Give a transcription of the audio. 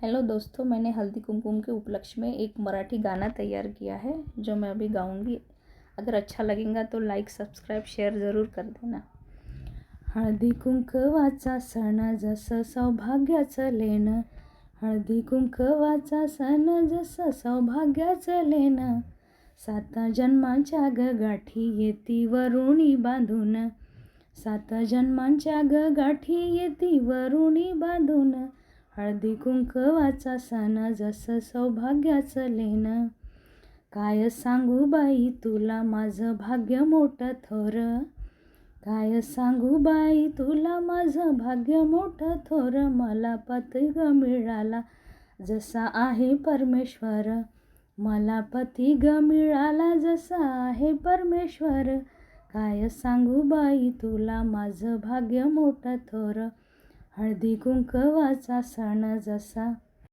Hello दोस्तों, मैंने हल्दी कुमकुम के उपलक्ष्य में एक मराठी गाना तैयार किया है जो मैं अभी गाऊंगी। अगर अच्छा लगेगा तो लाइक सब्सक्राइब शेअर ज़रूर कर देना। हळदी कुंकवाचा सण जसं सौभाग्याचं लेण, हळदी कुंकवाचा सण जसं सौभाग्याचं लेण, सात जन्मांच्या ग गाठी येती वरुणी बांधून, सात जन्मांच्या ग गाठी येती वरुणी बांधून, हळदी कुंकवाचा सण जसं सौभाग्याचं लेण. काय सांगू बाई तुला माझं भाग्य मोठं थोर, काय सांगू बाई तुला माझं भाग्य मोठं थोर, मला पती ग मिळाला जसा आहे परमेश्वर, मला पती ग मिळाला जसा आहे परमेश्वर, काय सांगू बाई तुला माझं भाग्य मोठं थोर, हळदी कुंकवाचा सण जसा